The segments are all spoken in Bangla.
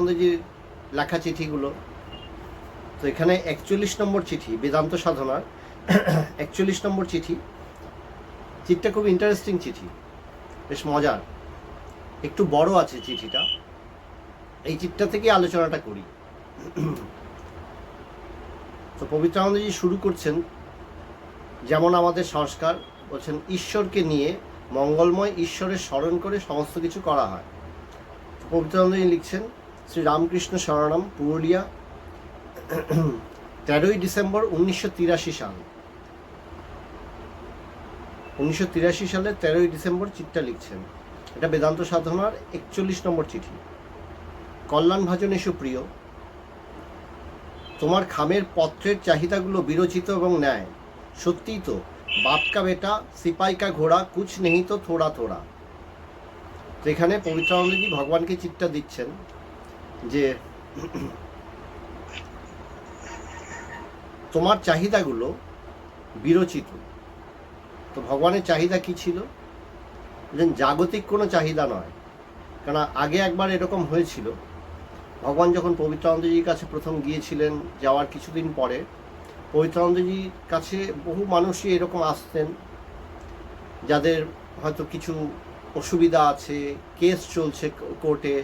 পবিত্রানন্দজির লেখা চিঠিগুলো। তো এখানে 41 নম্বর চিঠি, বেদান্ত সাধনার 41 নম্বর চিঠি। চিঠিটা খুব ইন্টারেস্টিং চিঠি, বেশ মজার, একটু বড় আছে চিঠিটা। এই চিঠিটা থেকে আলোচনাটা করি। তো পবিত্রানন্দজি শুরু করছেন, যেমন আমাদের সংস্কার, বলছেন ঈশ্বরকে নিয়ে মঙ্গলময় ঈশ্বরের স্মরণ করে সমস্ত কিছু করা হয়। পবিত্রানন্দজি লিখছেন, শ্রী রামকৃষ্ণ শরণম, পুরুলিয়া, 13ই ডিসেম্বর 1983 সাল। 1983 সালে 13ই ডিসেম্বর চিঠিটা লিখছেন। এটা বেদান্ত সাধনার 41 নম্বর চিঠি। কল্যাণ ভাজন এসো প্রিয়, তোমার খামের পত্রের চাহিদাগুলো বিরচিত এবং ন্যায়। সত্যিই তো, বাপ কা বেটা সিপাই কা ঘোড়া কুছ নেই তো থোড়া থোড়া। তো এখানে পবিত্রানন্দজি ভগবানকে চিঠিটা দিচ্ছেন যে তোমার চাহিদাগুলো বিরচিত। তো ভগবানের চাহিদা কি ছিল? জাগতিক কোনো চাহিদা নয়। কেন আগে একবার এরকম হয়েছিল, ভগবান যখন পবিত্রানন্দজির কাছে প্রথম গিয়েছিলেন, যাওয়ার কিছুদিন পরে পবিত্রানন্দজির কাছে বহু মানুষই এরকম আসতেন, যাদের হয়তো কিছু অসুবিধা আছে, কেস চলছে কোর্টে,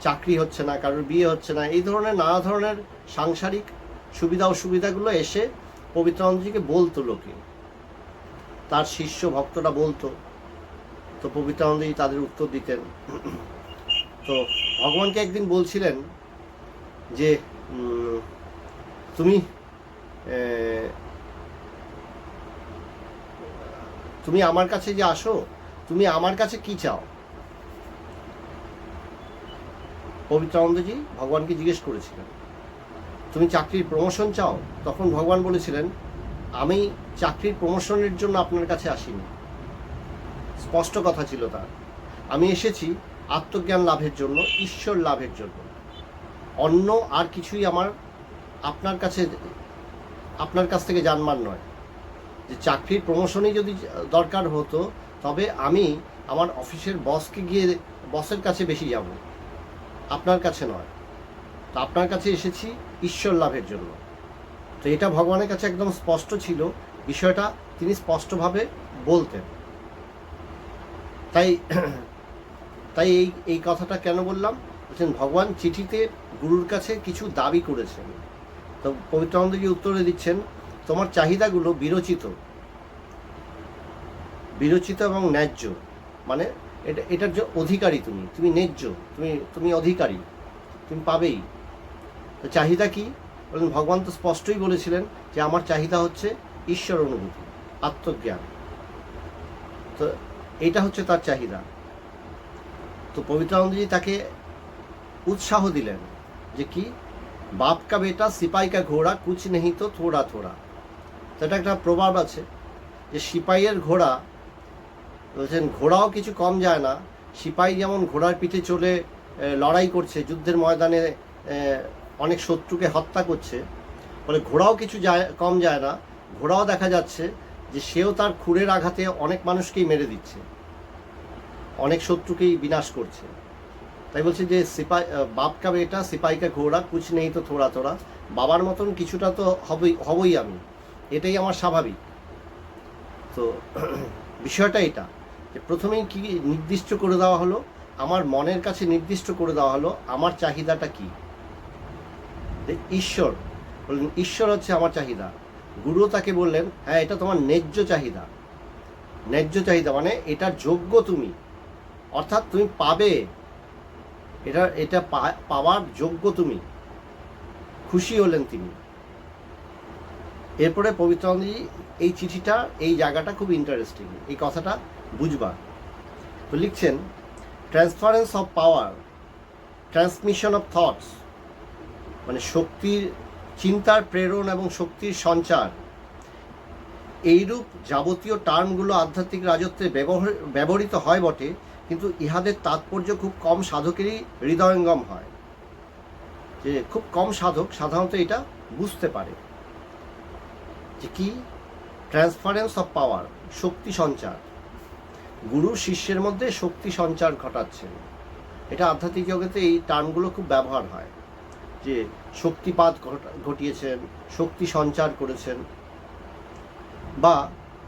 চাকরি হচ্ছে না, কারোর বিয়ে হচ্ছে না, এই ধরনের নানা ধরনের সাংসারিক সুবিধা অসুবিধাগুলো এসে পবিত্রানন্দজিকে বলতো লোকে, তার শিষ্য ভক্তরা বলতো। তো পবিত্রানন্দজি তাদের উত্তর দিতেন। তো ভগবানকে একদিন বলছিলেন যে তুমি তুমি আমার কাছে যে আসো, তুমি আমার কাছে কি চাও? পবিত্রানন্দজি ভগবানকে জিজ্ঞেস করেছিলেন, তুমি চাকরির প্রমোশন চাও? তখন ভগবান বলেছিলেন, আমি চাকরির প্রমোশনের জন্য আপনার কাছে আসিনি। স্পষ্ট কথা ছিল তার, আমি এসেছি আত্মজ্ঞান লাভের জন্য, ঈশ্বর লাভের জন্য। অন্য আর কিছুই আমার আপনার কাছ থেকে জানবার নয়। যে চাকরির প্রমোশনই যদি দরকার হতো, তবে আমি আমার অফিসের বসের কাছে বেশি যাব, আপনার কাছে নয়। তো আপনার কাছে এসেছি ঈশ্বর লাভের জন্য। তো এটা ভগবানের কাছে একদম স্পষ্ট ছিল, বিষয়টা তিনি স্পষ্টভাবে বলতেন। তাই এই কথাটা কেন বললাম? বলছেন ভগবান চিঠিতে গুরুর কাছে কিছু দাবি করেছেন। তো পবিত্রানন্দজি উত্তরে দিচ্ছেন, তোমার চাহিদাগুলো বিরচিত এবং ন্যায্য। মানে এটার যে অধিকারী তুমি ন্যায্য, তুমি অধিকারী, তুমি পাবেই। তো চাহিদা কি? বলেন ভগবান তো স্পষ্টই বলেছিলেন যে আমার চাহিদা হচ্ছে ঈশ্বর অনুভূতি, আত্মজ্ঞান। তো এটা হচ্ছে তার চাহিদা। তো পবিত্রানন্দজি তাকে উৎসাহ দিলেন যে কি, বাপ কা বেটা সিপাই কা ঘোড়া কুছ নেই তো থোড়া থোড়া। সেটা একটা প্রবাদ আছে যে সিপাইয়ের ঘোড়া, বলছেন ঘোড়াও কিছু কম যায় না। সিপাই যেমন ঘোড়ার পিঠে চলে লড়াই করছে, যুদ্ধের ময়দানে অনেক শত্রুকে হত্যা করছে, ফলে ঘোড়াও কিছু কম যায় না। ঘোড়াও দেখা যাচ্ছে যে সেও তার খুরের আঘাতে অনেক মানুষকেই মেরে দিচ্ছে, অনেক শত্রুকেই বিনাশ করছে। তাই বলছে যে বাপ কা বেটা সিপাই কা ঘোড়া কুছ নেই তো থোড়া থোড়া। বাবার মতন কিছুটা তো হবই আমি, এটাই আমার স্বাভাবিক। তো বিষয়টা এটা যে প্রথমেই কি নির্দিষ্ট করে দেওয়া হলো, আমার মনের কাছে নির্দিষ্ট করে দেওয়া হলো আমার চাহিদাটা কি। ঈশ্বর বললেন, ঈশ্বর হচ্ছে আমার চাহিদা। গুরু তাকে বললেন, হ্যাঁ এটা তোমার ন্যায্য চাহিদা। ন্যায্য চাহিদা মানে এটার যোগ্য তুমি, অর্থাৎ তুমি পাবে, এটা পাওয়ার যোগ্য তুমি। খুশি হলেন তিনি। এরপরে পবিত্রানন্দজি এই চিঠিটা, এই জায়গাটা খুব ইন্টারেস্টিং, এই কথাটা বুঝবার। তো লিখছেন, transference of power, transmission of thoughts, মানে শক্তির, চিন্তার প্রেরণ এবং শক্তির সঞ্চার, এইরূপ যাবতীয় টার্মগুলো আধ্যাত্মিক রাজত্বে ব্যবহৃত হয় বটে, কিন্তু ইহাদের তাৎপর্য খুব কম সাধকেরই হৃদয়ঙ্গম হয়। যে খুব কম সাধক সাধারণত এটা বুঝতে পারে যে কি ট্রান্সফারেন্স অফ পাওয়ার, শক্তি সঞ্চার। গুরু শিষ্যের মধ্যে শক্তি সঞ্চার ঘটাচ্ছেন। এটা আধ্যাত্মিক জগতে এই টার্মগুলো খুব ব্যবহার হয়, যে শক্তিপাত ঘটিয়েছেন, শক্তি সঞ্চার করেছেন, বা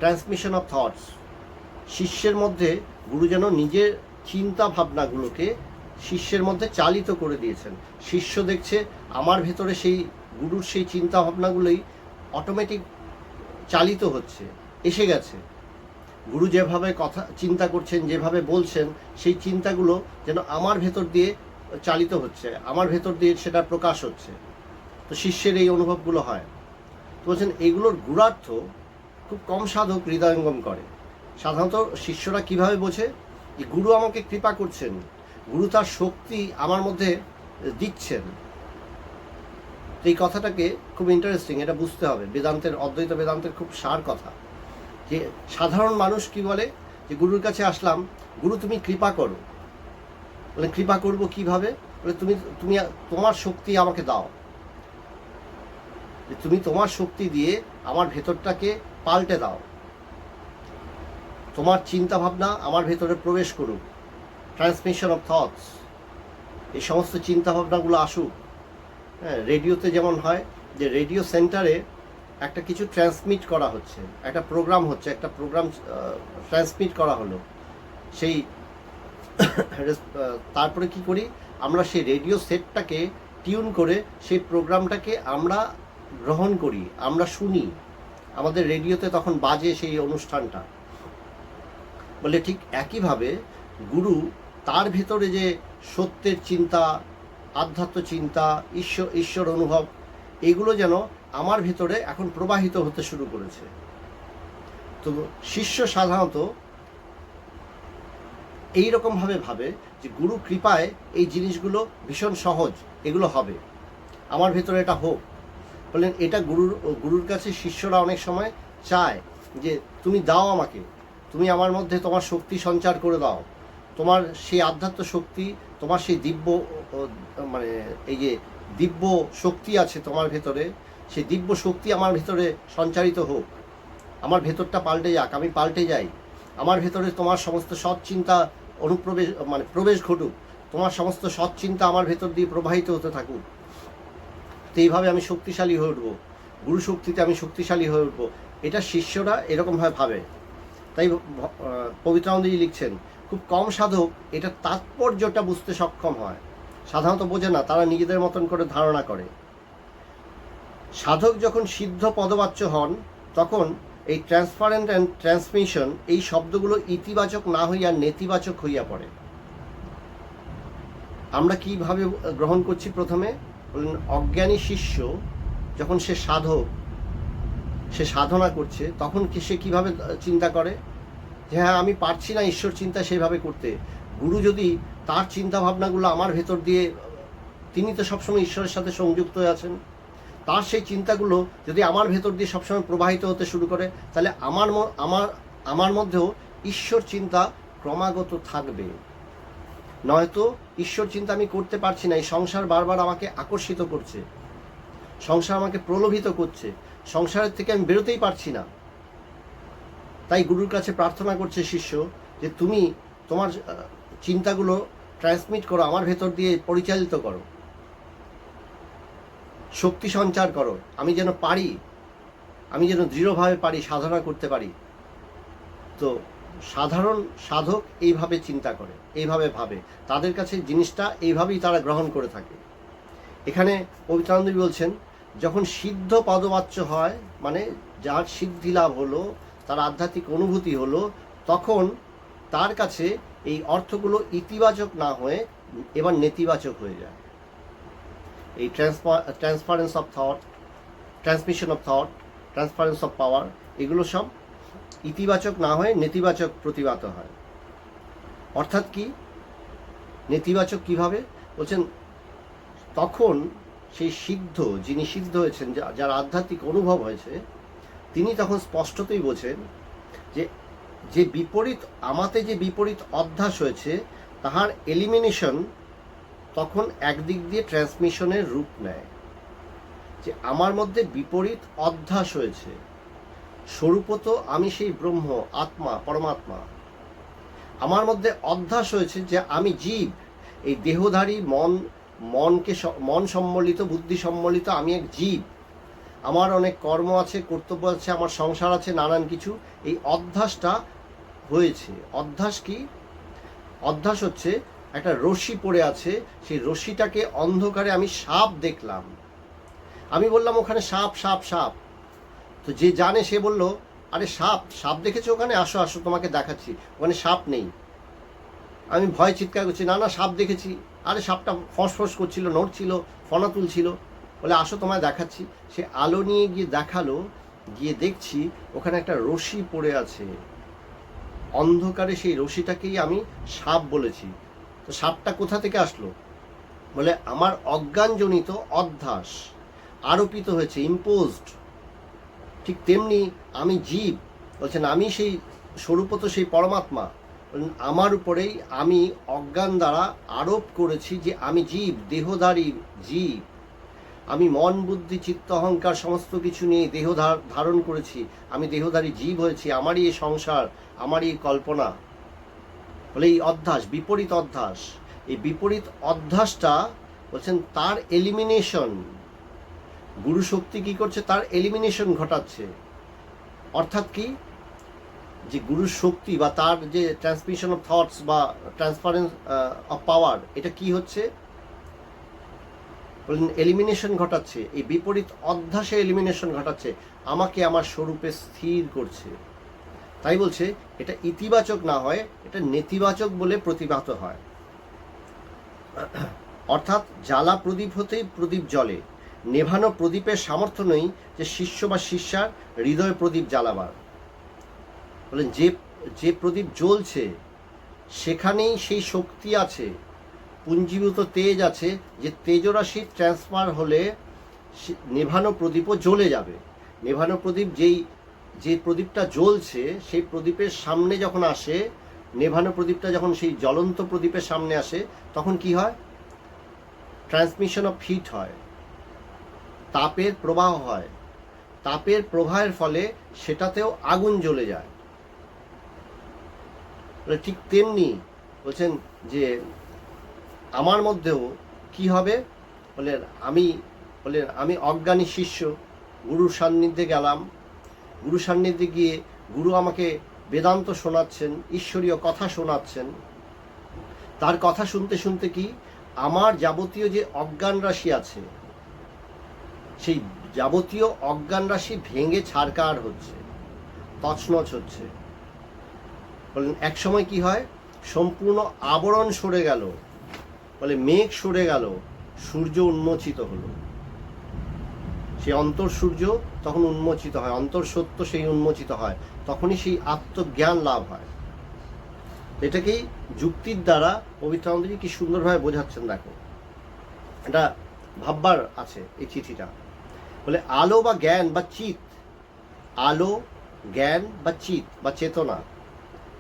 ট্রান্সমিশন অফ থটস। শিষ্যের মধ্যে গুরু যেন নিজের চিন্তা ভাবনাগুলোকে শিষ্যের মধ্যে চালিত করে দিয়েছেন। শিষ্য দেখছে আমার ভেতরে সেই গুরুর সেই চিন্তা ভাবনাগুলোই অটোমেটিক চালিত হচ্ছে, এসে গেছে। গুরু যেভাবে কথা চিন্তা করছেন, যেভাবে বলছেন, সেই চিন্তাগুলো যেন আমার ভেতর দিয়ে চালিত হচ্ছে, আমার ভেতর দিয়ে সেটা প্রকাশ হচ্ছে। তো শিষ্যের এই অনুভবগুলো হয়। তো বলছেন এগুলোর গূঢ়ার্থ খুব কম সাধক হৃদয়ঙ্গম করে। সাধারণত শিষ্যরা কিভাবে বোঝে যে গুরু আমাকে কৃপা করছেন, গুরু তার শক্তি আমার মধ্যে দিচ্ছেন। তো এই কথাটাকে খুব ইন্টারেস্টিং, এটা বুঝতে হবে। বেদান্তের, অদ্বৈত বেদান্তের খুব সার কথা। যে সাধারণ মানুষ কি বলে, যে গুরুর কাছে আসলাম, গুরু তুমি কৃপা করো। বলে কৃপা করব কিভাবে? বলে তুমি তুমি তোমার শক্তি আমাকে দাও, যে তুমি তোমার শক্তি দিয়ে আমার ভেতরটাকে পাল্টে দাও, তোমার চিন্তা ভাবনা আমার ভেতরে প্রবেশ করুক, ট্রান্সমিশন অফ থটস, এই সমস্ত চিন্তা ভাবনাগুলো আসুক। হ্যাঁ, রেডিওতে যেমন হয় যে রেডিও সেন্টারে একটা কিছু ট্রান্সমিট করা হচ্ছে, একটা প্রোগ্রাম হচ্ছে, একটা প্রোগ্রাম ট্রান্সমিট করা হলো, সেই তারপরে কি করি আমরা, সেই রেডিও সেটটাকে টিউন করে সেই প্রোগ্রামটাকে আমরা গ্রহণ করি, আমরা শুনি, আমাদের রেডিওতে তখন বাজে সেই অনুষ্ঠানটা। বলে ঠিক একইভাবে গুরু তার ভেতরে যে সত্যের চিন্তা, আধ্যাত্ম চিন্তা, ঈশ্বর অনুভব, এগুলো যেন আমার ভেতরে এখন প্রবাহিত হতে শুরু করেছে। তো শিষ্য সাধারণত এইরকমভাবে ভাবে যে গুরু কৃপায় এই জিনিসগুলো ভীষণ সহজ, এগুলো হবে, আমার ভেতরে এটা হোক। বললেন এটা গুরুর কাছে শিষ্যরা অনেক সময় চায় যে তুমি দাও আমাকে, তুমি আমার মধ্যে তোমার শক্তি সঞ্চার করে দাও, তোমার সেই আধ্যাত্ম শক্তি, তোমার সেই দিব্য, মানে এই যে দিব্য শক্তি আছে তোমার ভেতরে, সেই দিব্য শক্তি আমার ভেতরে সঞ্চারিত হোক, আমার ভেতরটা পাল্টে যাক, আমি পাল্টে যাই, আমার ভেতরে তোমার সমস্ত সৎ চিন্তা অনুপ্রবেশ, মানে প্রবেশ ঘটুক, তোমার সমস্ত সৎ চিন্তা আমার ভেতর দিয়ে প্রবাহিত হতে থাকুক। তো এইভাবে আমি শক্তিশালী হয়ে উঠবো, গুরু শক্তিতে আমি শক্তিশালী হয়ে উঠবো। এটা শিষ্যরা এরকমভাবে ভাবে। তাই পবিত্রানন্দজি লিখছেন খুব কম সাধক এটার তাৎপর্যটা বুঝতে সক্ষম হয়, সাধারণত বোঝে না, তারা নিজেদের মতন করে ধারণা করে। সাধক যখন সিদ্ধ পদবাচ্য হন তখন এই ট্রান্সফারেন্ট অ্যান্ড ট্রান্সমিশন, এই শব্দগুলো ইতিবাচক না হইয়া নেতিবাচক হইয়া পড়ে। আমরা কিভাবে গ্রহণ করছি? প্রথমে বললেন অজ্ঞানী শিষ্য যখন সে সাধক, সে সাধনা করছে, তখন সে কিভাবে চিন্তা করে যে হ্যাঁ আমি পারছি না ঈশ্বর চিন্তা সেইভাবে করতে। গুরু যদি তার চিন্তা ভাবনাগুলো আমার ভেতর দিয়ে, তিনি তো সবসময় ঈশ্বরের সাথে সংযুক্ত হয়ে আছেন, তার সেই চিন্তাগুলো যদি আমার ভেতর দিয়ে সবসময় প্রবাহিত হতে শুরু করে, তাহলে আমার মধ্যেও ঈশ্বর চিন্তা ক্রমাগত থাকবে। নয়তো ঈশ্বর চিন্তা আমি করতে পারছি না, এই সংসার বারবার আমাকে আকর্ষিত করছে, সংসার আমাকে প্রলোভিত করছে, সংসারের থেকে আমি বেরোতেই পারছি না। তাই গুরুর কাছে প্রার্থনা করছে শিষ্য যে তুমি তোমার চিন্তাগুলো ট্রান্সমিট করো, আমার ভেতর দিয়ে পরিচালিত করো, শক্তি সঞ্চার করো, আমি যেন পারি, আমি যেন দৃঢ়ভাবে পারি, সাধনা করতে পারি। তো সাধারণ সাধক এইভাবে চিন্তা করে, এইভাবে ভাবে, তাদের কাছে জিনিসটা এইভাবেই তারা গ্রহণ করে থাকে। এখানে পবিত্রানন্দজি বলছেন যখন সিদ্ধ পদবাচ্য হয়, মানে যার সিদ্ধি লাভ হলো, তার আধ্যাত্মিক অনুভূতি হলো, তখন তার কাছে এই অর্থগুলো ইতিবাচক না হয়ে এবার নেতিবাচক হয়ে যায়। এই transference of thought, transmission of thought, transference of power, এগুলো সব ইতিবাচক না হয়ে নেতিবাচক প্রতিবাদ হয়। অর্থাৎ কি নেতিবাচক কিভাবে? বলছেন তখন সেই সিদ্ধ, যিনি সিদ্ধ হয়েছেন, যার আধ্যাত্মিক অনুভব হয়েছে, তিনি তখন স্পষ্টতই বোঝেন যে যে বিপরীত, আমাতে যে বিপরীত অধ্যাস হয়েছে, তাহার এলিমিনেশন তখন একদিক দিয়ে ট্রান্সমিশনের রূপ নেয়। যে আমার মধ্যে বিপরীত অধ্যাস হয়েছে, স্বরূপত আমি সেই ব্রহ্ম, আত্মা, পরমাত্মা। আমার মধ্যে অধ্যাস হয়েছে যে আমি জীব, এই দেহধারী মন সম্বলিত, বুদ্ধি সম্বলিত আমি এক জীব, আমার অনেক কর্ম আছে, কর্তব্য আছে, আমার সংসার আছে, নানান কিছু। এই অধ্যাসটা হয়েছে। অধ্যাস কি? অধ্যাস হচ্ছে একটা রশ্মি পড়ে আছে, সেই রশ্মিটাকে অন্ধকারে আমি সাপ দেখলাম। আমি বললাম ওখানে সাপ সাপ সাপ। তো যে জানে সে বলল, আরে সাপ সাপ দেখেছো ওখানে, আসো আসো তোমাকে দেখাচ্ছি, ওখানে সাপ নেই। আমি ভয় চিৎকার করছি, না না সাপ দেখেছি। আরে সাপটা ফসফস করছিল, নড়ছিল, ফনা তুলছিল, বলে আসো তোমায় দেখাচ্ছি। সে আলো নিয়ে গিয়ে দেখালো, গিয়ে দেখছি ওখানে একটা রশি পড়ে আছে। অন্ধকারে সেই রশিটাকেই আমি সাপ বলেছি। তো সাপটা কোথা থেকে আসলো? বলে আমার অজ্ঞানজনিত অধ্যাস আরোপিত হয়েছে, ইম্পোজড। ঠিক তেমনি আমি জীব, বলছেন আমি সেই স্বরূপত সেই পরমাত্মা, আমার উপরেই আমি অজ্ঞান দ্বারা আরোপ করেছি যে আমি জীব, দেহধারী জীব। আমি মন বুদ্ধি চিত্ত অহংকার সমস্ত কিছু নিয়ে দেহ ধারণ করেছি, আমি দেহধারী জীব হয়েছি, আমারই এই সংসার, আমারই এই কল্পনা। বলে এই অধ্যাস, বিপরীত অধ্যাস। এই বিপরীত অধ্যাসটা বলছেন তার এলিমিনেশন, গুরু শক্তি কি করছে? তার এলিমিনেশন ঘটাচ্ছে। অর্থাৎ কি? যে গুরুর শক্তি বা তার যে ট্রান্সমিশন অফ থটস বা ট্রান্সফারেন্স অফ পাওয়ার, এটা কি হচ্ছে? বলেন এলিমিনেশন ঘটাচ্ছে। এই বিপরীত অধ্যাসে এলিমিনেশন ঘটাচ্ছে, আমাকে আমার স্বরূপে স্থির করছে। তাই বলছে এটা ইতিবাচক না হয়, এটা নেতিবাচক বলে প্রতিভাত হয়। অর্থাৎ জ্বালা প্রদীপ হতেই প্রদীপ জ্বলে, নেভানো প্রদীপের সামর্থ্য নেই যে শিষ্য বা শিষ্যার হৃদয় প্রদীপ জ্বালাবার। বলেন যে প্রদীপ জ্বলছে সেখানেই সেই শক্তি আছে, পুঞ্জীভূত তেজ আছে, যে তেজরাশি ট্রান্সফার হলে নেভানো প্রদীপও জ্বলে যাবে। নেভানো প্রদীপ যে প্রদীপটা জ্বলছে সেই প্রদীপের সামনে যখন আসে, নেভানো প্রদীপটা যখন সেই জ্বলন্ত প্রদীপের সামনে আসে, তখন কি হয়? ট্রান্সমিশন অফ হিট হয়, তাপের প্রবাহ হয়। তাপের প্রবাহের ফলে সেটাতেও আগুন জ্বলে যায়। ঠিক তেমনি বলছেন যে আমার মধ্যেও কি হবে? বলেন আমি অজ্ঞানী শিষ্য, গুরুর সান্নিধ্যে গেলাম। গুরু সান্নিধ্যে গিয়ে গুরু আমাকে বেদান্ত শোনাচ্ছেন, ঈশ্বরীয় কথা শোনাচ্ছেন। তার কথা শুনতে শুনতে কি আমার যাবতীয় যে অজ্ঞান রাশি আছে, সেই যাবতীয় অজ্ঞান রাশি ভেঙে ছারকার হচ্ছে, তছনছ হচ্ছে। বলেন এক সময় কি হয়? সম্পূর্ণ আবরণ সরে গেল, বলে মেঘ সরে গেল, সূর্য উন্মোচিত হলো। সেই অন্তর সূর্য তখন উন্মোচিত হয়, অন্তর সত্য সেই উন্মোচিত হয়, তখনই সেই আত্মজ্ঞান লাভ হয়। এটাকেই যুক্তির দ্বারা পবিত্রানন্দজি কি সুন্দরভাবে বোঝাচ্ছেন। দেখো, এটা ভাববার আছে এই চিঠিটা। বলে আলো বা জ্ঞান বা চিত, আলো জ্ঞান বা চিত বা চেতনা,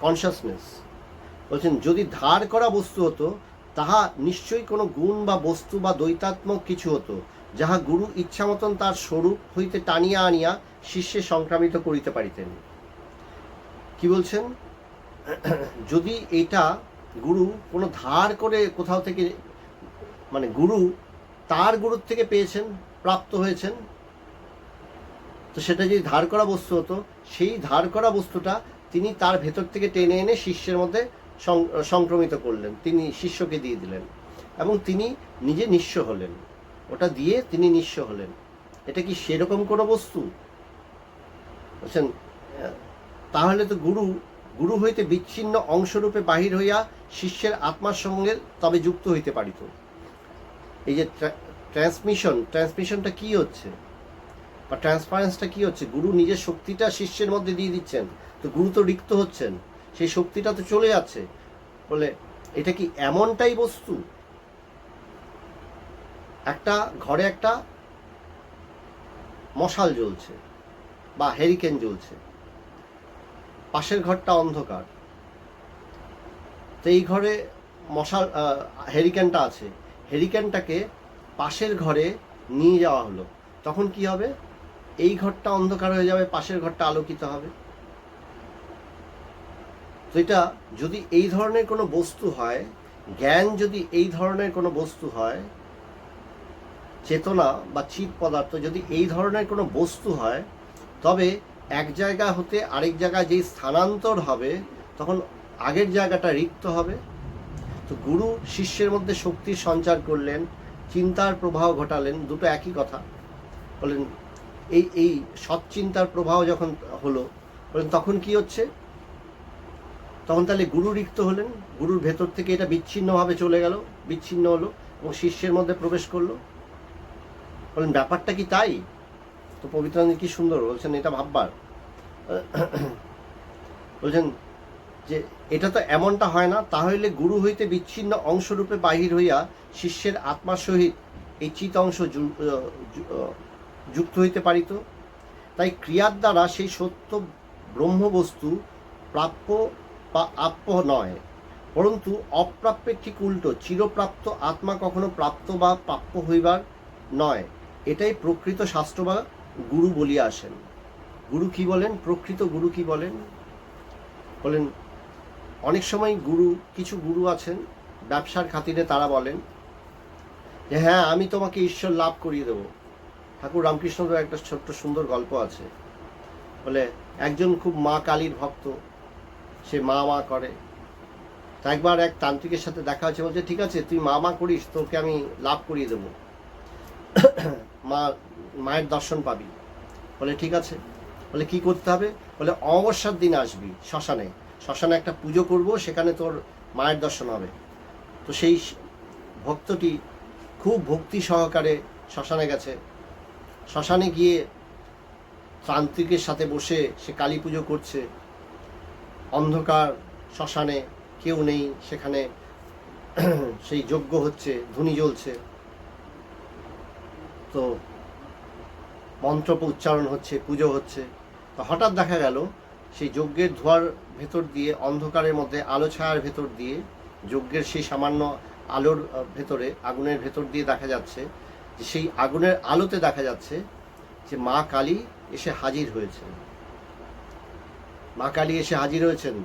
কনসাসনেস, বলছেন যদি ধার করা বস্তু হতো, তাহা নিশ্চয়ই কোনো গুণ বা বস্তু বা দ্বৈতাত্মক কিছু হতো, যাহা গুরু ইচ্ছা মতন তার স্বরূপ হইতে টানিয়া আনিয়া শিষ্যে সংক্রামিত করিতে পারিতেন। কি বলছেন? যদি এটা গুরু কোনো ধার করে কোথাও থেকে, মানে গুরু তার গুরুর থেকে পেয়েছেন, প্রাপ্ত হয়েছেন, তো সেটা যদি ধার করা বস্তু হতো, সেই ধার করা বস্তুটা তিনি তার ভেতর থেকে টেনে এনে শিষ্যের মধ্যে সংক্রমিত করলেন, তিনি শিষ্যকে দিয়ে দিলেন, এবং তিনি নিজে নিঃস্ব হলেন। ওটা দিয়ে তিনি নিঃস্ব হলেন। এটা কি সেরকম কোনো বস্তু? বলছেন তাহলে তো গুরু হইতে বিচ্ছিন্ন অংশরূপে বাহির হইয়া শিষ্যের আত্মার সঙ্গে তবে যুক্ত হইতে পারিত। এই যে ট্রান্সমিশনটা কি হচ্ছে, বা ট্রান্সপারেন্সটা কি হচ্ছে? গুরু নিজের শক্তিটা শিষ্যের মধ্যে দিয়ে দিচ্ছেন, তো গুরু তো রিক্ত হচ্ছেন, সেই শক্তিটা তো চলে যাচ্ছে। বলে এটা কি এমনটাই বস্তু? একটা ঘরে একটা মশাল জ্বলছে বা হেরিকেন জ্বলছে, পাশের ঘরটা অন্ধকার, তো এই ঘরে মশাল হেরিকেনটা আছে, হেরিকেনটাকে পাশের ঘরে নিয়ে যাওয়া হলো, তখন কি হবে? এই ঘরটা অন্ধকার হয়ে যাবে, পাশের ঘরটা আলোকিত হবে। তো এটা যদি এই ধরনের কোনো বস্তু হয়, জ্ঞান যদি এই ধরনের কোনো বস্তু হয়, চেতনা বা চিৎ পদার্থ যদি এই ধরনের কোনো বস্তু হয়, তবে এক জায়গা হতে আরেক জায়গায় যেই স্থানান্তর হবে তখন আগের জায়গাটা রিক্ত হবে। তো গুরু শিষ্যের মধ্যে শক্তির সঞ্চার করলেন, চিন্তার প্রবাহ ঘটালেন, দুটো একই কথা। বলেন এই সৎচিন্তার প্রবাহ যখন হলো, বলেন তখন কি হচ্ছে, তখন তাহলে গুরু রিক্ত হলেন, গুরুর ভেতর থেকে এটা বিচ্ছিন্নভাবে চলে গেল, বিচ্ছিন্ন হলো এবং শিষ্যের মধ্যে প্রবেশ করলো। বলেন ব্যাপারটা কি তাই? তো পবিত্রানন্দ কি সুন্দর বলছেন এটা ভাববার। বলছেন যে এটা তো এমনটা হয় না, তাহলে গুরু হইতে বিচ্ছিন্ন অংশরূপে বাহির হইয়া শিষ্যের আত্মার সহিত এই চিত অংশ যুক্ত হইতে পারিত। তাই ক্রিয়ার দ্বারা সেই সত্য ব্রহ্মবস্তু প্রাপ্য বা আপ্য নয়, পরন্তু অপ্রাপ্যের ঠিক উল্টো, চিরপ্রাপ্ত আত্মা কখনো প্রাপ্ত বা প্রাপ্য হইবার নয়। এটাই প্রকৃত শাস্ত্র বা গুরু বলিয়া আসেন। গুরু কি বলেন? প্রকৃত গুরু কি বলেন? বলেন অনেক সময় গুরু, কিছু গুরু আছেন ব্যবসার খাতিরে, তারা বলেন যে হ্যাঁ আমি তোমাকে ঈশ্বর লাভ করিয়ে দেবো। ঠাকুর রামকৃষ্ণদেব একটা ছোট্ট সুন্দর গল্প আছে। বলে একজন খুব মা কালীর ভক্ত, সে মা মা করে। তা একবার এক তান্ত্রিকের সাথে দেখা হয়েছে, বলছে ঠিক আছে তুই মা মা করিস, তোকে আমি লাভ করিয়ে দেবো, মায়ের দর্শন পাবি। বলে ঠিক আছে। বলে কি করতে হবে? বলে অমাবস্যার দিন আসবি শ্মশানে, শ্মশানে একটা পুজো করব, সেখানে তোর মায়ের দর্শন হবে। তো সেই ভক্তটি খুব ভক্তি সহকারে শ্মশানে গেছে। শ্মশানে গিয়ে তান্ত্রিকের সাথে বসে সে কালী পুজো করছে। অন্ধকার শ্মশানে, কেউ নেই সেখানে, সেই যজ্ঞ হচ্ছে, ধুনি জ্বলছে, তো মন্ত্র উচ্চারণ হচ্ছে, পুজো হচ্ছে। তো হঠাৎ দেখা গেল সেই যজ্ঞের ধোঁয়ার ভেতর দিয়ে, অন্ধকারের মধ্যে আলো ছায়ার ভেতর দিয়ে, যজ্ঞের সেই সামান্য আলোর ভেতরে, আগুনের ভেতর দিয়ে দেখা যাচ্ছে যে সেই আগুনের আলোতে দেখা যাচ্ছে যে মা কালী এসে হাজির হয়েছেন। মা কালী এসে হাজির হয়েছেন,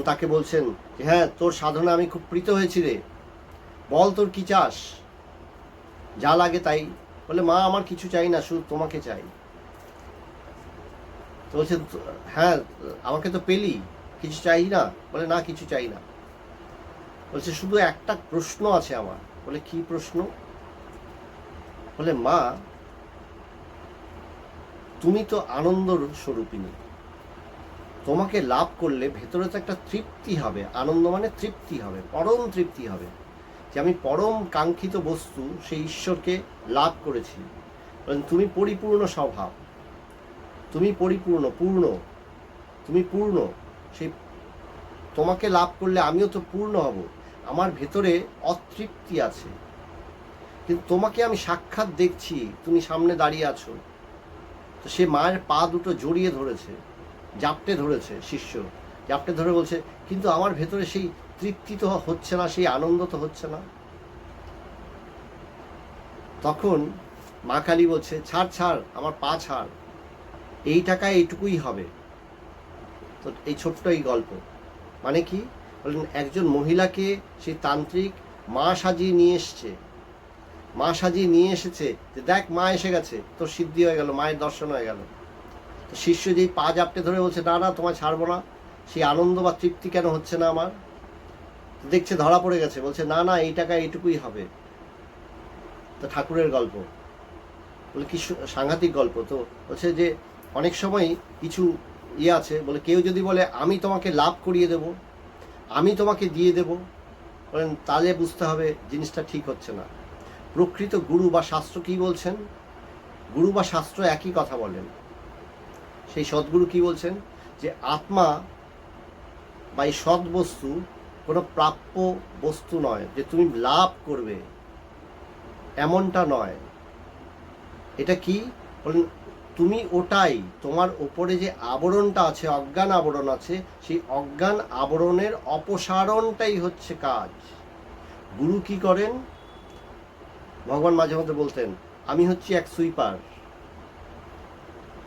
তাকে বলছেন যে হ্যাঁ তোর সাধনা আমি খুব প্রীত হয়েছি রে, বল তোর কি চাস, যা লাগে তাই। বলে মা আমার কিছু চাই না, শুধু তোমাকে চাই। তো বলছেন হ্যাঁ আমাকে তো পেলি, কিছু চাই না? বলে না কিছু চাই না। বলছে শুধু একটা প্রশ্ন আছে আমার। বলে কি প্রশ্ন? বলে মা তুমি তো আনন্দ স্বরূপিনী, তোমাকে লাভ করলে ভেতরে তো একটা তৃপ্তি হবে, আনন্দ মানে তৃপ্তি হবে, পরম তৃপ্তি হবে, যে আমি পরম কাঙ্ক্ষিত বস্তু সেই ঈশ্বরকে লাভ করেছি। তুমি পরিপূর্ণ স্বভাব, তুমি পরিপূর্ণ, পূর্ণ, তুমি পূর্ণ, সেই তোমাকে লাভ করলে আমিও তো পূর্ণ হব। আমার ভেতরে অতৃপ্তি আছে, কিন্তু তোমাকে আমি সাক্ষাৎ দেখছি, তুমি সামনে দাঁড়িয়ে আছো। তো সে মায়ের পা দুটো জড়িয়ে ধরেছে, জাপটে ধরেছে, শিষ্য জাপটে ধরে বলছে কিন্তু আমার ভেতরে সেই তৃপ্তি তো হচ্ছে না, সেই আনন্দ তো হচ্ছে না। তখন মা কালী বলছে ছাড় ছাড়, আমার পা ছাড়, এই টাকায় এইটুকুই হবে। তো এই ছোট্ট এই গল্প মানে কি? বলেন একজন মহিলাকে সেই তান্ত্রিক মা সাজিয়ে নিয়ে এসছে, মা সাজিয়ে নিয়ে এসেছে যে দেখ মা এসে গেছে, তোর সিদ্ধি হয়ে গেল, মায়ের দর্শন হয়ে গেল। তো শিষ্য যেই পা জাপটে ধরে বলছে না না তোমায় ছাড়বো না, সেই আনন্দ বা তৃপ্তি কেন হচ্ছে না আমার? দেখছে ধরা পড়ে গেছে, বলছে না না এই টাকা এইটুকুই হবে। তো ঠাকুরের গল্প, বলে কি সাংঘাতিক গল্প। তো বলছে যে অনেক সময় কিছু ইয়ে আছে, বলে কেউ যদি বলে আমি তোমাকে লাভ করিয়ে দেব, আমি তোমাকে দিয়ে দেব, বলেন তাহলে বুঝতে হবে জিনিসটা ঠিক হচ্ছে না। প্রকৃত গুরু বা শাস্ত্র কি বলছেন? গুরু বা শাস্ত্র একই কথা বলেন। সেই সদ্গুরু কি বলছেন? যে আত্মা বা এই সৎ বস্তু কোনো প্রাপ্য বস্তু নয় যে তুমি লাভ করবে, এমনটা নয়। এটা কি বলেন? তুমি ওটাই, তোমার ওপরে যে আবরণটা আছে, অজ্ঞান আবরণ আছে, সেই অজ্ঞান আবরণের অপসারণটাই হচ্ছে কাজ। গুরু কি করেন? ভগবান মাঝে মধ্যে বলতেন আমি হচ্ছি এক সুইপার,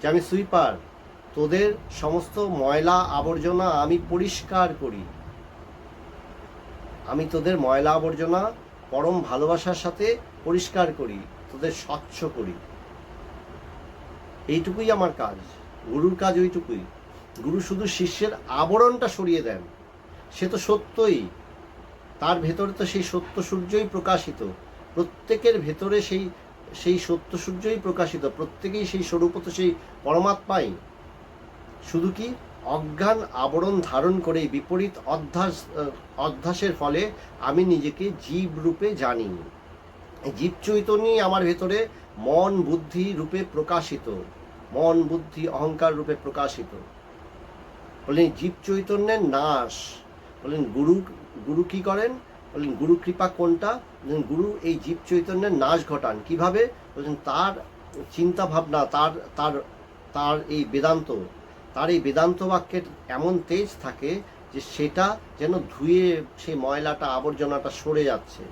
যে আমি সুইপার, তোদের সমস্ত ময়লা আবর্জনা আমি পরিষ্কার করি, আমি তোদের ময়লা আবর্জনা পরম ভালোবাসার সাথে পরিষ্কার করি, তোদের স্বচ্ছ করি। এইটুকুই আমার কাজ, গুরুর কাজ ওইটুকুই। গুরু শুধু শিষ্যের আবরণটা সরিয়ে দেন, সে তো সত্যই, তার ভেতরে তো সেই সত্য সূর্যই প্রকাশিত, প্রত্যেকের ভেতরে সেই সত্য সূর্যই প্রকাশিত, প্রত্যেকেই সেই স্বরূপত সেই পরমাত্মাই। শুধু কি অজ্ঞান আবরণ ধারণ করে বিপরীত অধ্যাসের ফলে আমি নিজেকে জীব রূপে জানি। জীব চৈতন্যই আমার ভেতরে মন বুদ্ধি রূপে প্রকাশিত, মন বুদ্ধি অহংকার রূপে প্রকাশিত। বলেন জীব চৈতন্যের নাশ। বলেন গুরু কি করেন? বলেন গুরু কৃপা কোনটা? গুরু এই জীব চৈতন্যের নাশ ঘটান। কিভাবে? বলেন তার চিন্তা ভাবনা, তার এই বেদান্ত বাক্যের এমন তেজ থাকে যে সেটা যেন ধুয়ে সেই ময়লাটা আবর্জনাটা সরে যাচ্ছে।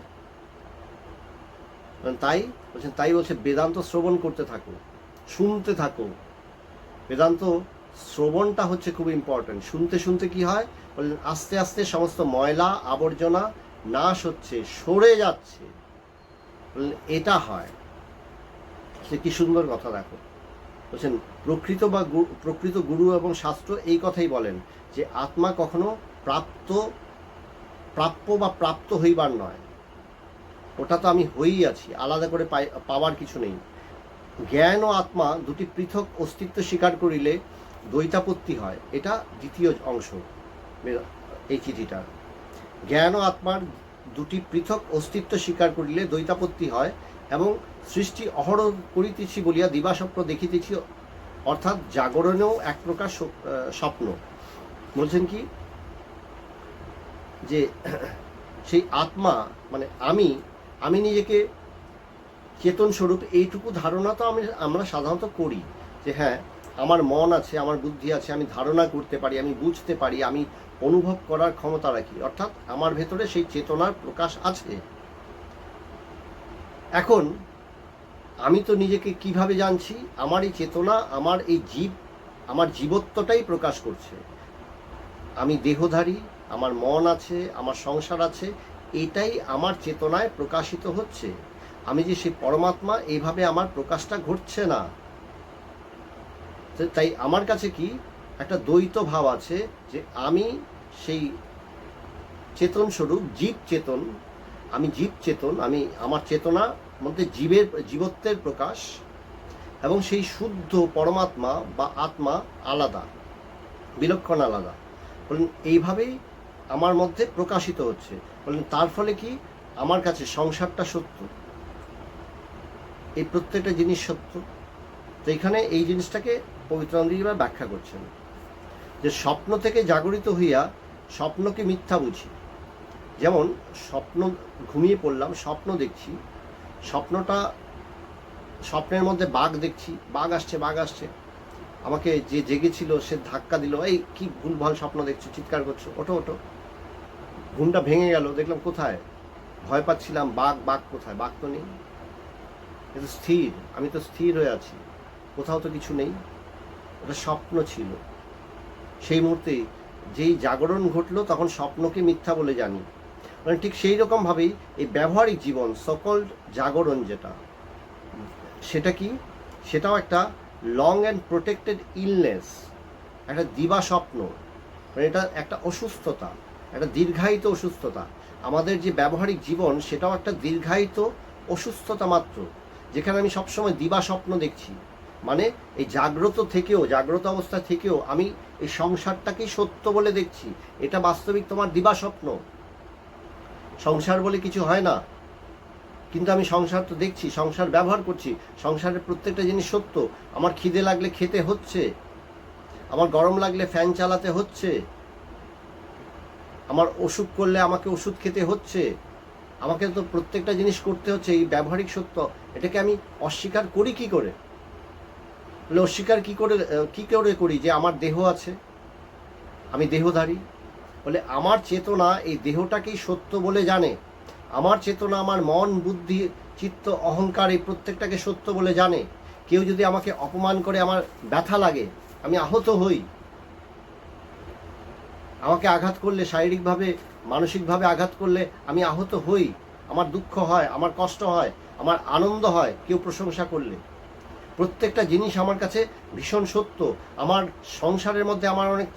তাই বলছে বেদান্ত শ্রবণ করতে থাকো, শুনতে থাকো। বেদান্ত শ্রবণটা হচ্ছে খুব ইম্পর্টেন্ট। শুনতে শুনতে কি হয়? বললেন আস্তে আস্তে সমস্ত ময়লা আবর্জনা নাশ হচ্ছে, সরে যাচ্ছে। বললেন এটা হয়। সে কি সুন্দর কথা দেখো। বলছেন প্রকৃত গুরু এবং শাস্ত্র এই কথাই বলেন যে আত্মা কখনো প্রাপ্য হইবার নয়, ওটা তো আমি হয়েই আছি, আলাদা করে পাওয়ার কিছু নেই। জ্ঞান ও আত্মা দুটি পৃথক অস্তিত্ব স্বীকার করিলে দ্বৈতাপত্তি হয়। এটা দ্বিতীয় অংশ এই চিঠিটার। জ্ঞান ও আত্মার দুটি পৃথক অস্তিত্ব স্বীকার করিলে দ্বৈতাপত্তি হয় এবং সৃষ্টি অহরহ করিতেছি বলিয়া দিবাস্বপ্ন দেখিতেছি, অর্থাৎ জাগরণেও এক প্রকার স্বপ্ন। বলছেন কি যে সেই আত্মা মানে আমি নিজেকে চেতন স্বরূপ, এইটুকু ধারণা তো আমরা সাধারণত করি যে হ্যাঁ আমার মন আছে, আমার বুদ্ধি আছে, আমি ধারণা করতে পারি, আমি বুঝতে পারি, আমি অনুভব করার ক্ষমতা রাখি, অর্থাৎ আমার ভেতরে সেই চেতনার প্রকাশ আছে। এখন আমি তো নিজেকে কিভাবে জানছি? আমার এই চেতনা, আমার এই আমার জীবত্বটাই প্রকাশ করছে। আমি দেহধারী, আমার মন আছে, আমার সংসার আছে, এটাই আমার চেতনায় প্রকাশিত হচ্ছে। আমি যে সেই পরমাত্মা, এইভাবে আমার প্রকাশটা ঘটছে না। তাই আমার কাছে কি একটা দ্বৈত ভাব আছে যে আমি সেই চেতন স্বরূপ, আমি জীব চেতন, আমার চেতনা মধ্যে জীবত্বের প্রকাশ, এবং সেই শুদ্ধ পরমাত্মা বা আত্মা আলাদা, বিলক্ষণ আলাদা। বলেন এইভাবেই আমার মধ্যে প্রকাশিত হচ্ছে। বলেন তার ফলে কি আমার কাছে সংসারটা সত্য, এই প্রত্যেকটা জিনিস সত্য। তো এখানে এই জিনিসটাকে পবিত্রানন্দজি ব্যাখ্যা করছেন যে স্বপ্ন থেকে জাগরিত হইয়া স্বপ্নকে মিথ্যা বুঝি। যেমন স্বপ্ন, ঘুমিয়ে পড়লাম, স্বপ্ন দেখছি, স্বপ্নের মধ্যে বাঘ দেখছি, বাঘ আসছে, আমাকে যে জেগেছিল সে ধাক্কা দিল, এই কি ভুলভাল স্বপ্ন দেখছো, চিৎকার করছো, ওঠো। ঘুমটা ভেঙে গেল, দেখলাম কোথায়, ভয় পাচ্ছিলাম, বাঘ কোথায়? বাঘ তো নেই, কিন্তু স্থির, আমি তো স্থির হয়ে আছি, কোথাও তো কিছু নেই, ওটা স্বপ্ন ছিল। সেই মুহূর্তে যেই জাগরণ ঘটলো তখন স্বপ্নকে মিথ্যা বলে জানি। মানে ঠিক সেই রকমভাবেই এই ব্যবহারিক জীবন, সকল জাগরণ যেটা, সেটা কি? সেটাও একটা লং অ্যান্ড প্রোটেক্টেড ইলনেস, একটা দিবা স্বপ্ন। মানে এটা একটা অসুস্থতা, একটা দীর্ঘায়িত অসুস্থতা। আমাদের যে ব্যবহারিক জীবন সেটাও একটা দীর্ঘায়িত অসুস্থতা মাত্র, যেখানে আমি সবসময় দিবা স্বপ্ন দেখছি। মানে এই জাগ্রত অবস্থা থেকেও আমি এই সংসারটাকেই সত্য বলে দেখছি। এটা বাস্তবিক তোমার দিবা স্বপ্ন। সংসার বলে কিছু হয় না, কিন্তু আমি সংসার তো দেখছি, সংসার ব্যবহার করছি, সংসারের প্রত্যেকটা জিনিস সত্য। আমার খিদে লাগলে খেতে হচ্ছে, আমার গরম লাগলে ফ্যান চালাতে হচ্ছে, আমার অসুখ করলে আমাকে ওষুধ খেতে হচ্ছে, আমাকে তো প্রত্যেকটা জিনিস করতে হচ্ছে। এই ব্যবহারিক সত্য, এটাকে আমি অস্বীকার করি কি করে? বলে অস্বীকার কি করে করি? যে আমার দেহ আছে, আমি দেহধারী। বলে আমার চেতনা এই দেহটাকেই সত্য বলে জানে, আমার চেতনা, আমার মন বুদ্ধি চিত্ত অহংকার এই প্রত্যেকটাকে সত্য বলে জানে। কেউ যদি আমাকে অপমান করে, আমার ব্যথা লাগে, আমি আহত হই, আমাকে আঘাত করলে, শারীরিকভাবে মানসিকভাবে আঘাত করলে আমি আহত হই, আমার দুঃখ হয়, আমার কষ্ট হয়, আমার আনন্দ হয় কেউ প্রশংসা করলে। প্রত্যেকটা জিনিস আমার কাছে ভীষণ সত্য। আমার সংসারের মধ্যে আমার অনেক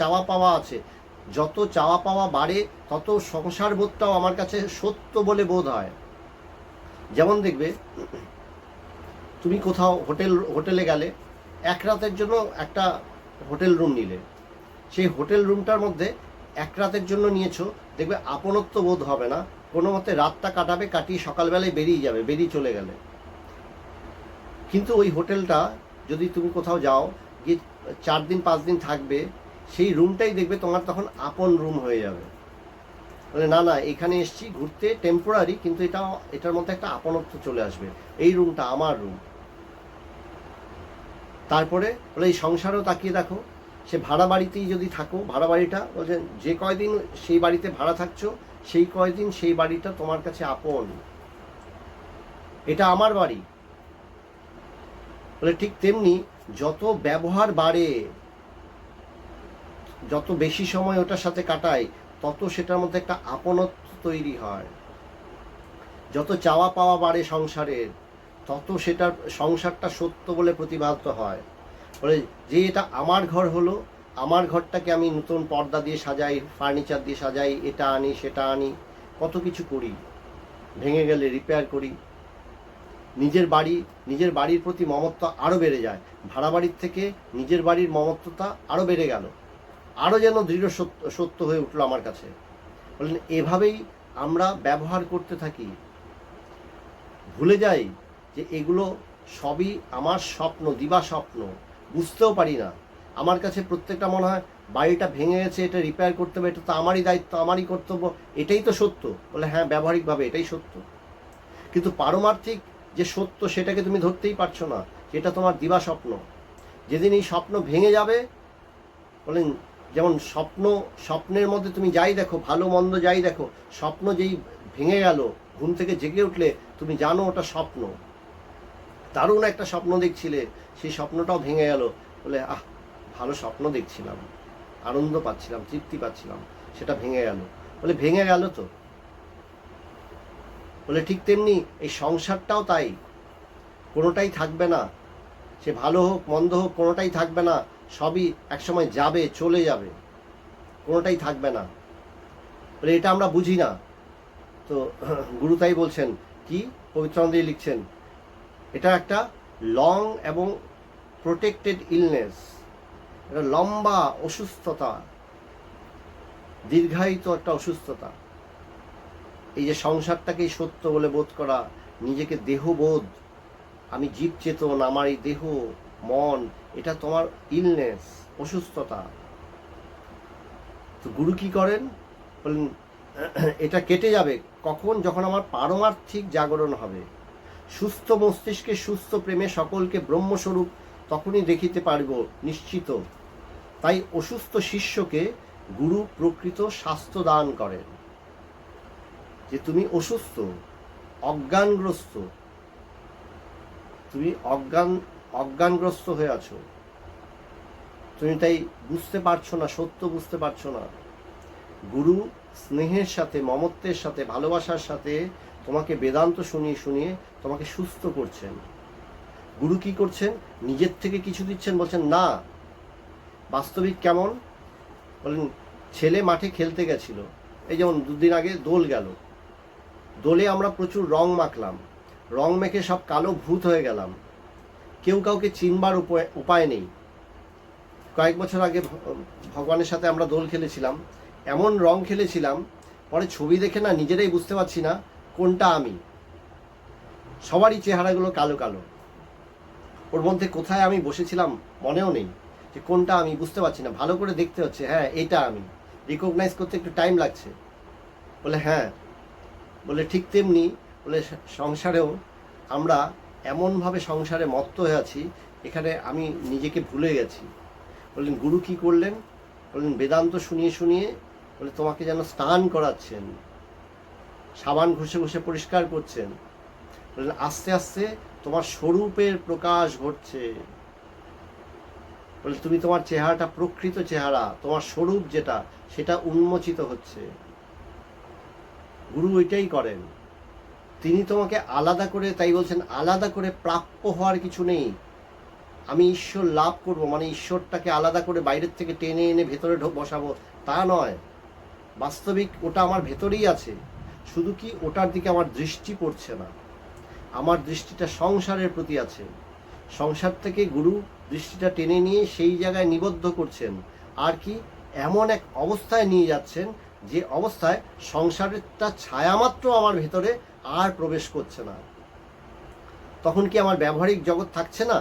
চাওয়া পাওয়া আছে। যত চাওয়া পাওয়া বাড়ে তত সংসার বোধটাও আমার কাছে সত্য বলে বোধ হয়। যেমন দেখবে, তুমি কোথাও হোটেলে গেলে, এক রাতের জন্য একটা হোটেল রুম নিলে, সেই হোটেল রুমটার মধ্যে এক রাতের জন্য নিয়েছো, দেখবে আপনত্ব বোধ হবে না, কোনো মতে রাতটা কাটাবে, কাটিয়ে সকালবেলায় বেরিয়ে যাবে, বেরিয়ে চলে গেলে। কিন্তু ওই হোটেলটা যদি তুমি কোথাও যাও, গিয়ে 4 দিন 5 দিন থাকবে, সেই রুমটাই দেখবে তোমার তখন আপন রুম হয়ে যাবে। বলে না না, এখানে এসছি ঘুরতে, টেম্পোরারি, কিন্তু এটার মধ্যে একটা আপনত্ব চলে আসবে, এই রুমটা আমার রুম। তারপরে বলে এই সংসারও তাকিয়ে দেখো, সে ভাড়া বাড়িতেই যদি থাকো, ভাড়া বাড়িটা বলছেন যে কয়দিন সেই বাড়িতে ভাড়া থাকছো, সেই কয়দিন সেই বাড়িটা তোমার কাছে আপন, এটা আমার বাড়ি। বলে ঠিক তেমনি যত ব্যবহার বাড়ে, যত বেশি সময় ওটার সাথে কাটাই, তত সেটার মধ্যে একটা আপনত্ব তৈরি হয়। যত চাওয়া পাওয়া বাড়ে সংসারের, তত সেটার সংসারটা সত্য বলে প্রতিভাত হয়। বলে যে এটা আমার ঘর হলো, আমার ঘরটাকে আমি নতুন পর্দা দিয়ে সাজাই, ফার্নিচার দিয়ে সাজাই, এটা আনি সেটা আনি, কত কিছু করি, ভেঙে গেলে রিপেয়ার করি। নিজের বাড়ির প্রতি মমত্ব আরও বেড়ে যায়। ভাড়া বাড়ির থেকে নিজের বাড়ির মমত্বটা আরও বেড়ে গেল, আরও যেন দৃঢ় সত্য হয়ে উঠলো আমার কাছে। বললেন এভাবেই আমরা ব্যবহার করতে থাকি, ভুলে যাই যে এগুলো সবই আমার স্বপ্ন, দিবা স্বপ্ন, বুঝতেও পারি না। আমার কাছে প্রত্যেকটা মনে হয় বাড়িটা ভেঙে গেছে, এটা রিপেয়ার করতে হবে, এটা তো আমারই দায়িত্ব, আমারই কর্তব্য, এটাই তো সত্য। বলে হ্যাঁ, ব্যবহারিকভাবে এটাই সত্য, কিন্তু পারমার্থিক যে সত্য সেটাকে তুমি ধরতেই পারছো না, সেটা তোমার দিবা স্বপ্ন। যেদিন এই স্বপ্ন ভেঙে যাবে, বলেন যেমন স্বপ্নের মধ্যে তুমি যাই দেখো, ভালো মন্দ যাই দেখো, স্বপ্ন যেই ভেঙে গেল, ঘুম থেকে জেগে উঠলে তুমি জানো ওটা স্বপ্ন, দারুণ একটা স্বপ্ন দেখছিলে, সেই স্বপ্নটাও ভেঙে গেল। বলে ভালো স্বপ্ন দেখছিলাম, আনন্দ পাচ্ছিলাম, তৃপ্তি পাচ্ছিলাম, সেটা ভেঙে গেল। বলে ভেঙে গেল তো। বলে ঠিক তেমনি এই সংসারটাও তাই, কোনোটাই থাকবে না, সে ভালো হোক মন্দ হোক, কোনোটাই থাকবে না, সবই একসময় যাবে, চলে যাবে, কোনোটাই থাকবে না। বলে এটা আমরা বুঝি না। তো গুরু তাই বলছেন, কি পবিত্রানন্দজি লিখছেন, এটা একটা লং এবং প্রোটেক্টেড ইলনেস, এটা লম্বা অসুস্থতা, দীর্ঘায়িত একটা অসুস্থতা। এই যে সংসারটাকেই সত্য বলে বোধ করা, নিজেকে দেহবোধ, আমি জীব চেতন, আমার এই দেহ মন, এটা তোমার ইলনেস, অসুস্থতা। তো গুরু কি করেন, বলেন এটা কেটে যাবে কখন, যখন আমার পারমার্থিক জাগরণ হবে, সুস্থ মস্তিষ্কে সুস্থ প্রেমে সকলকে ব্রহ্মস্বরূপ তখনই দেখিতে পারব নিশ্চিত। তাই অসুস্থ শিষ্যকে গুরু প্রকৃত স্বাস্থ্য দান করেন। যে তুমি অসুস্থ, অজ্ঞানগ্রস্ত, তুমি অজ্ঞানগ্রস্ত হয়ে আছো, তুমি তাই বুঝতে পারছো না, সত্য বুঝতে পারছো না। গুরু স্নেহের সাথে, মমত্বের সাথে, ভালোবাসার সাথে তোমাকে বেদান্ত শুনিয়ে শুনিয়ে তোমাকে সুস্থ করছেন। গুরু কি করছেন, নিজের থেকে কিছু দিচ্ছেন, বলছেন না। বাস্তবিক কেমন, বলেন ছেলে মাঠে খেলতে গেছিল, এই যেমন 2 দিন আগে দোল গেল, দোলে আমরা প্রচুর রং মাখলাম, রং মেখে সব কালো ভূত হয়ে গেলাম, কেউ কাউকে চিনবার উপায় নেই। কয়েক বছর আগে ভগবানের সাথে আমরা দোল খেলেছিলাম, এমন রং খেলেছিলাম, পরে ছবি দেখে না নিজেরাই বুঝতে পারছি না কোনটা আমি। সবারই চেহারাগুলো কালো কালো, ওর মধ্যে কোথায় আমি বসেছিলাম মনেও নেই, যে কোনটা আমি বুঝতে পারছি না। ভালো করে দেখতে হচ্ছে, হ্যাঁ এটা আমি, রিকগনাইজ করতে একটু টাইম লাগছে। বলে হ্যাঁ, বলে ঠিক তেমনি, বলে সংসারেও আমরা এমনভাবে সংসারে মত্ত হয়ে আছি, এখানে আমি নিজেকে ভুলে গেছি। বললেন গুরু কি করলেন, বললেন বেদান্ত শুনিয়ে শুনিয়ে, বলে তোমাকে যেন স্নান করাচ্ছেন, সাবান ঘষে ঘষে পরিষ্কার করছেন। বললেন আস্তে আস্তে তোমার স্বরূপের প্রকাশ ঘটছে, বলে তুমি তোমার চেহারাটা, প্রকৃত চেহারা, তোমার স্বরূপ যেটা, সেটা উন্মোচিত হচ্ছে। গুরু ওইটাই করেন। তিনি তোমাকে আলাদা করে, তাই বলছেন আলাদা করে প্রাপ্য হওয়ার কিছু নেই। আমি ঈশ্বর লাভ করব মানে ঈশ্বরটাকে আলাদা করে বাইরের থেকে টেনে এনে ভেতরে বসাবো, তা নয়। বাস্তবিক ওটা আমার ভেতরেই আছে, শুধু কি ওটার দিকে আমার দৃষ্টি পড়ছে না। আমার দৃষ্টিটা সংসারের প্রতি আছে। সংসার থেকে গুরু দৃষ্টিটা টেনে নিয়ে সেই জায়গায় নিবদ্ধ করছেন, আর কি এমন এক অবস্থায় নিয়ে যাচ্ছেন যে অবস্থায় সংসারেরটা ছায়ামাত্র আমার ভেতরে আর প্রবেশ করছে না। তখন কি আমার ব্যবহারিক জগৎ থাকছে না?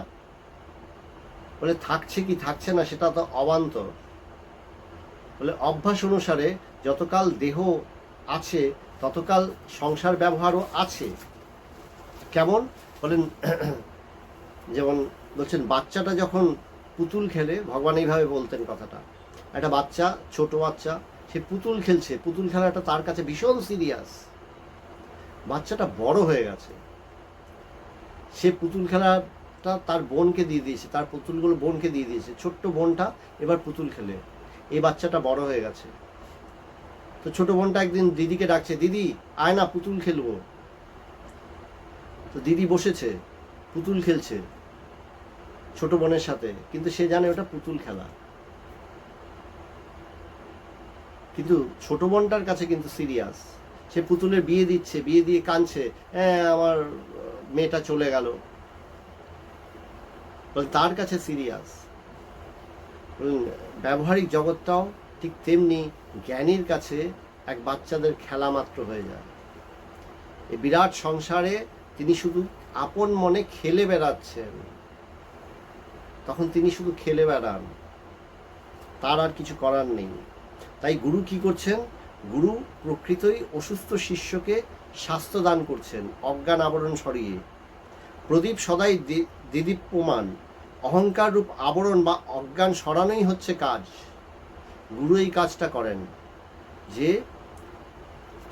বলে থাকছে কি থাকছে না সেটা তো অবান্তর। বলে অভ্যাস অনুসারে যতকাল দেহ আছে ততকাল সংসার ব্যবহারও আছে। কেমন বলেন, যেমন বলছেন বাচ্চাটা যখন পুতুল খেলে, ভগবান এইভাবে বলতেন কথাটা, একটা বাচ্চা, ছোট বাচ্চা, সে পুতুল খেলছে, পুতুল খেলাটা তার কাছে ভীষণ সিরিয়াস। বাচ্চাটা বড় হয়ে গেছে, সে পুতুল খেলাটা তার বোনকে দিয়ে দিয়েছে, তার পুতুলগুলো বোনকে দিয়ে দিয়েছে। ছোট্ট বোনটা এবার পুতুল খেলে, এই বাচ্চাটা বড় হয়ে গেছে। তো ছোট বোনটা একদিন দিদিকে ডাকছে, দিদি আয় না পুতুল খেলবো। তো দিদি বসেছে, পুতুল খেলছে ছোট বোনের সাথে, কিন্তু সে জানে ওটা পুতুল খেলা। কিন্তু ছোট বোনটার কাছে কিন্তু সিরিয়াস। সে পুতুলের বিয়ে দিচ্ছে, বিয়ে দিয়ে কাঁদছে, হ্যাঁ আমার মেয়েটা চলে গেল, তার কাছে সিরিয়াস। ব্যবহারিক জগৎটাও ঠিক তেমনি জ্ঞানীর কাছে এক বাচ্চাদের খেলা মাত্র হয়ে যায়। এই বিরাট সংসারে তিনি শুধু আপন মনে খেলে বেড়াচ্ছেন, তখন তিনি শুধু খেলে বেড়ান, তার আর কিছু করার নেই। তাই গুরু কি করছেন? গুরু প্রকৃতই অসুস্থ শিষ্যকে স্বাস্থ্য দান করছেন, অজ্ঞান আবরণ সরিয়ে। প্রদীপ সদাই দিদীপ্যমান, অহংকার রূপ আবরণ বা অজ্ঞান সরানোই হচ্ছে কাজ। গুরু এই কাজটা করেন যে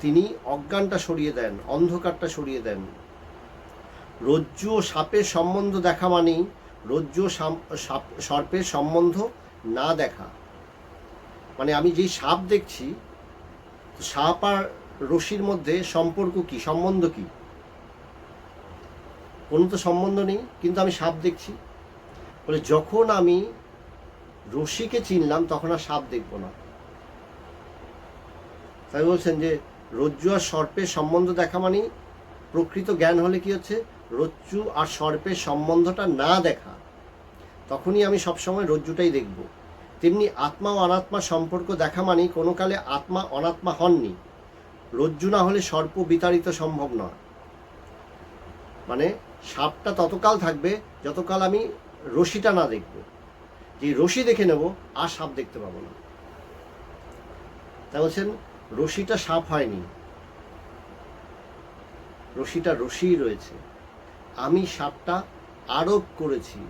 তিনি অজ্ঞানটা সরিয়ে দেন, অন্ধকারটা সরিয়ে দেন। রজ্জু ও সাপের সম্বন্ধ দেখা মানেই রজ্জু ও সর্পের সম্বন্ধ না দেখা। মানে আমি যেই সাপ দেখছি, সাপ আর রশির মধ্যে সম্পর্ক কি, সম্বন্ধ কি? কোনো তো সম্বন্ধ নেই, কিন্তু আমি সাপ দেখছি। বলে যখন আমি রশিকে চিনলাম তখন আর সাপ দেখব না। তাই বলছেন যে রজ্জু আর সর্পের সম্বন্ধ দেখা মানে প্রকৃত জ্ঞান হলে কি হচ্ছে, রজ্জু আর সর্পের সম্বন্ধটা না দেখা, তখনই আমি সবসময় রজ্জুটাই দেখব। তেমনি আত্মা ও অনাত্মার সম্পর্ক দেখা মানে কোনো কালে আত্মা অনাত্মা হননি। রজ্জু না হলে সর্প বিতাড়িত সম্ভব নয়। মানে সাপটা ততকাল থাকবে যতকাল আমি রশিটা না দেখব। যে রশি দেখে নেব আর সাপ দেখতে পাবো না। তাই বলছেন রশিটা সাপ হয়নি, রশিটা রশিই রয়েছে, আমি সাপটা আরোপ করেছি।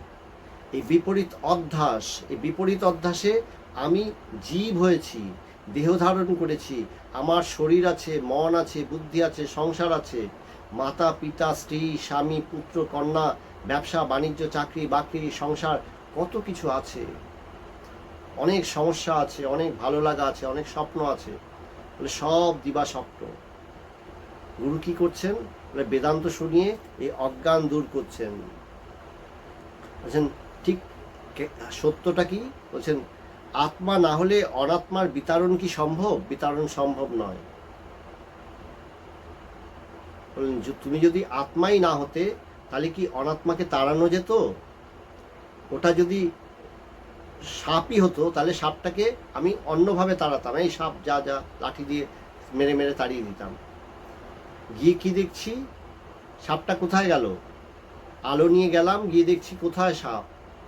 এই বিপরীত অধ্যাস, এই বিপরীত অধ্যাসে আমি জীব হয়েছি, দেহ ধারণ করেছি, আমার শরীর আছে, মন আছে, বুদ্ধি আছে, সংসার আছে, মাতা পিতা স্ত্রী স্বামী পুত্র কন্যা, ব্যবসা বাণিজ্য চাকরি বাকরি সংসার, কত কিছু আছে, অনেক সমস্যা আছে, অনেক ভালো লাগা আছে, অনেক স্বপ্ন আছে। বলে সব দিবা স্বপ্ন। গুরু কি করছেন? বলে বেদান্ত শুনিয়ে এই অজ্ঞান দূর করছেন। বলছেন ঠিক সত্যটা কি? বলছেন আত্মা না হলে অনাত্মার বিতারণ কি সম্ভব? বিতারণ সম্ভব নয়। বললেন তুমি যদি আত্মাই না হতে তাহলে কি অনাত্মাকে তাড়ানো যেত? ওটা যদি সাপই হতো তাহলে সাপটাকে আমি অন্যভাবে তাড়াতাম, এই সাপ যা যা লাঠি দিয়ে মেরে মেরে তাড়িয়ে দিতাম। গিয়ে কি দেখছি, সাপটা কোথায় গেল? আলো নিয়ে গেলাম, গিয়ে দেখছি কোথায় সাপ,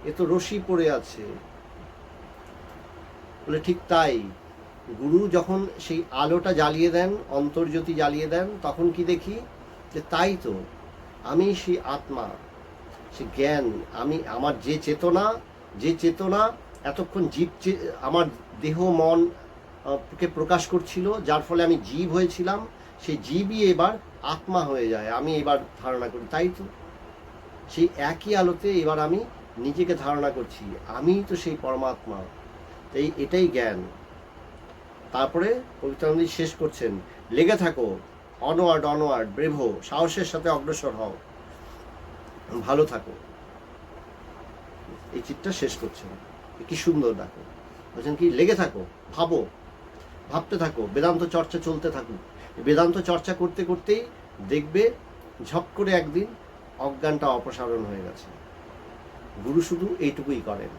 এ তো রশি পড়ে আছে। বলে ঠিক তাই, গুরু যখন সেই আলোটা জ্বালিয়ে দেন, অন্তর্জ্যোতি জ্বালিয়ে দেন, তখন কি দেখি যে তাই তো আমি সেই আত্মা, সে জ্ঞান, আমি আমার যে চেতনা এতক্ষণ জীব আমার দেহ মন কে প্রকাশ করছিল, যার ফলে আমি জীব হয়েছিলাম, সেই জীবই এবার আত্মা হয়ে যায়, আমি এবার ধারণা করি। তাই তো সেই একই আলোতে এবার আমি নিজেকে ধারণা করছি আমি তো সেই পরমাত্মা। এটাই জ্ঞান। তারপরে পবিত্রানন্দজি শেষ করছেন, লেগে থাকো, অনওয়ার্ড অনওয়ার্ড ব্রেভো, সাহসের সাথে অগ্রসর হও, ভালো থাকো। এই চিত্রটা শেষ করছেন, কি সুন্দর দেখো। বলছেন কি, লেগে থাকো, ভাবো, ভাবতে থাকো, বেদান্ত চর্চা চলতে থাকুক। বেদান্ত চর্চা করতে করতেই দেখবে ঝপ করে একদিন অজ্ঞানটা অপসারণ হয়ে গেছে। গুরু শুধু এইটুকুই করেন।